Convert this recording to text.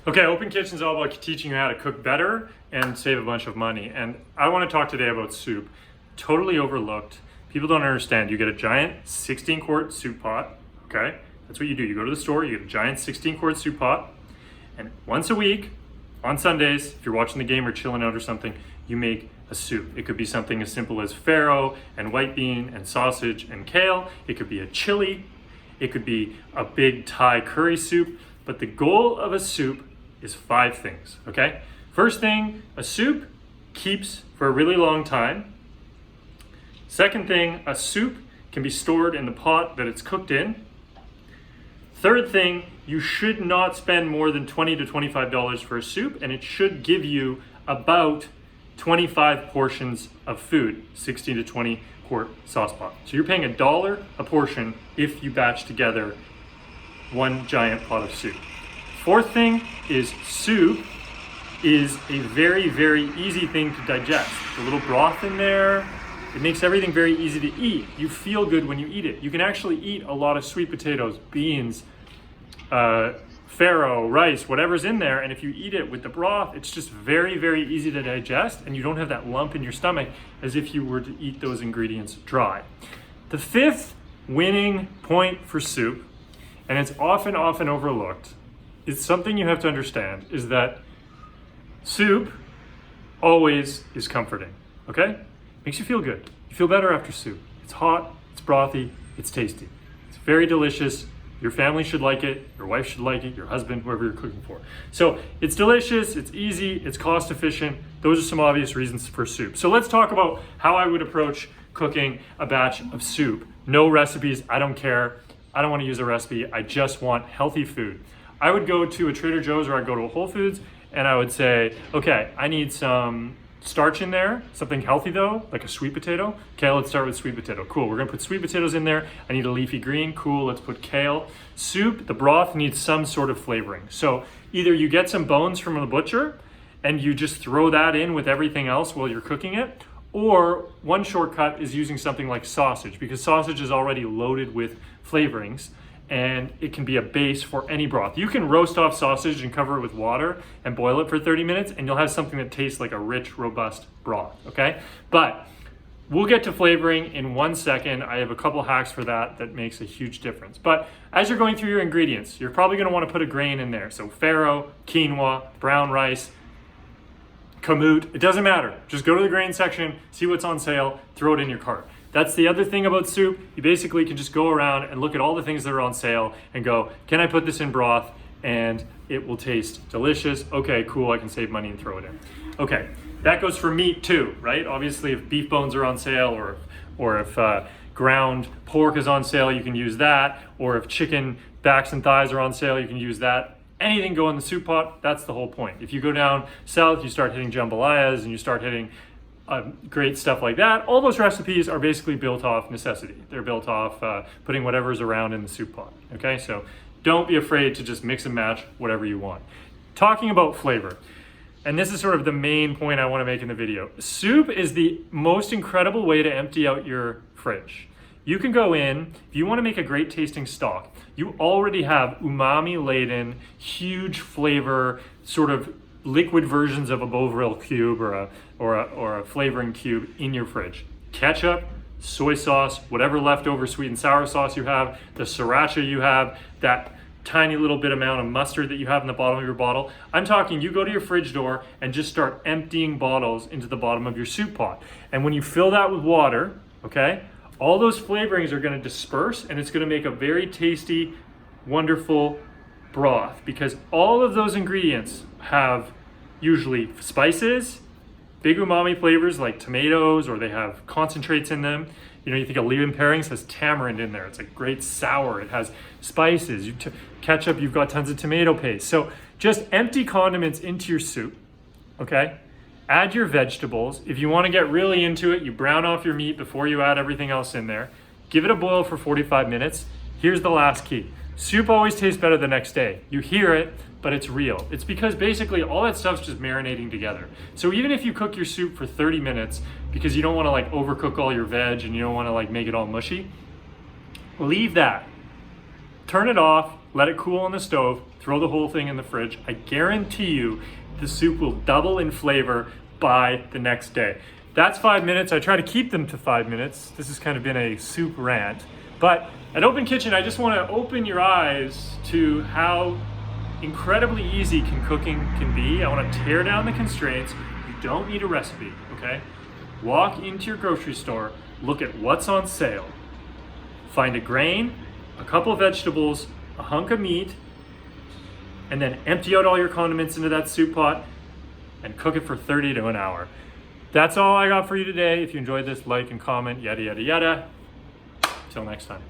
Okay, Open Kitchen is all about teaching you how to cook better and save a bunch of money. And I want to talk today about soup. Totally overlooked. People don't understand. You get a giant 16-quart soup pot, okay? That's what you do. You go to the store, you get a giant 16-quart soup pot, and once a week, on Sundays, if you're watching the game or chilling out or something, you make a soup. It could be something as simple as farro and white bean and sausage and kale. It could be a chili. It could be a big Thai curry soup. But the goal of a soup is 5 things, okay? First thing, a soup keeps for a really long time. Second thing, a soup can be stored in the pot that it's cooked in. Third thing, you should not spend more than $20 to $25 for a soup, and it should give you about 25 portions of food, 16 to 20 quart sauce pot. So you're paying $1 a portion if you batch together one giant pot of soup. Fourth thing is soup is a very, very easy thing to digest. A little broth in there, it makes everything very easy to eat. You feel good when you eat it. You can actually eat a lot of sweet potatoes, beans, farro, rice, whatever's in there, and if you eat it with the broth, it's just very, very easy to digest, and you don't have that lump in your stomach as if you were to eat those ingredients dry. The fifth winning point for soup, and it's often overlooked, it's something you have to understand, is that soup always is comforting, okay? Makes you feel good. You feel better after soup. It's hot, it's brothy, it's tasty. It's very delicious. Your family should like it, your wife should like it, your husband, whoever you're cooking for. So it's delicious, it's easy, it's cost efficient. Those are some obvious reasons for soup. So let's talk about how I would approach cooking a batch of soup. No recipes, I don't care. I don't want to use a recipe, I just want healthy food. I would go to a Trader Joe's or I'd go to a Whole Foods and I would say, okay, I need some starch in there, something healthy though, like a sweet potato. Okay, let's start with sweet potato. Cool, we're gonna put sweet potatoes in there. I need a leafy green, cool, let's put kale. Soup, the broth needs some sort of flavoring. So either you get some bones from the butcher and you just throw that in with everything else while you're cooking it, or one shortcut is using something like sausage, because sausage is already loaded with flavorings and it can be a base for any broth. You can roast off sausage and cover it with water and boil it for 30 minutes and you'll have something that tastes like a rich, robust broth, okay? But we'll get to flavoring in 1 second. I have a couple hacks for that makes a huge difference. But as you're going through your ingredients, you're probably gonna wanna put a grain in there. So farro, quinoa, brown rice, kamut, it doesn't matter. Just go to the grain section, see what's on sale, throw it in your cart. That's the other thing about soup. You basically can just go around and look at all the things that are on sale and go, can I put this in broth and it will taste delicious? Okay, cool, I can save money and throw it in. Okay, that goes for meat too, right? Obviously if beef bones are on sale or if ground pork is on sale, you can use that. Or if chicken backs and thighs are on sale, you can use that. Anything go in the soup pot, that's the whole point. If you go down south, you start hitting jambalayas and you start hitting great stuff like that. All those recipes are basically built off necessity. They're built off putting whatever's around in the soup pot, okay? So don't be afraid to just mix and match whatever you want. Talking about flavor, and this is sort of the main point I want to make in the video. Soup is the most incredible way to empty out your fridge. You can go in, if you want to make a great tasting stock, you already have umami laden, huge flavor, sort of liquid versions of a Bovril cube or a flavoring cube in your fridge. Ketchup, soy sauce, whatever leftover sweet and sour sauce you have, the sriracha you have, that tiny little bit amount of mustard that you have in the bottom of your bottle. I'm talking, you go to your fridge door and just start emptying bottles into the bottom of your soup pot. And when you fill that with water, okay, all those flavorings are gonna disperse and it's gonna make a very tasty, wonderful broth, because all of those ingredients have usually spices, big umami flavors like tomatoes, or they have concentrates in them. You know, you think of leave-in pairings, has tamarind in there. It's a great sour. It has spices. Ketchup, you've got tons of tomato paste. So just empty condiments into your soup, okay? Add your vegetables. If you want to get really into it, you brown off your meat before you add everything else in there. Give it a boil for 45 minutes. Here's the last key. Soup always tastes better the next day. You hear it, but it's real. It's because basically all that stuff's just marinating together. So even if you cook your soup for 30 minutes, because you don't want to like overcook all your veg and you don't want to like make it all mushy, leave that. Turn it off, let it cool on the stove, throw the whole thing in the fridge. I guarantee you the soup will double in flavor by the next day. That's 5 minutes. I try to keep them to 5 minutes. This has kind of been a soup rant. But at Open Kitchen, I just want to open your eyes to how incredibly easy cooking can be. I want to tear down the constraints. You don't need a recipe, okay? Walk into your grocery store, look at what's on sale. Find a grain, a couple of vegetables, a hunk of meat, and then empty out all your condiments into that soup pot and cook it for 30 to an hour. That's all I got for you today. If you enjoyed this, like and comment, yada, yada, yada. Till next time.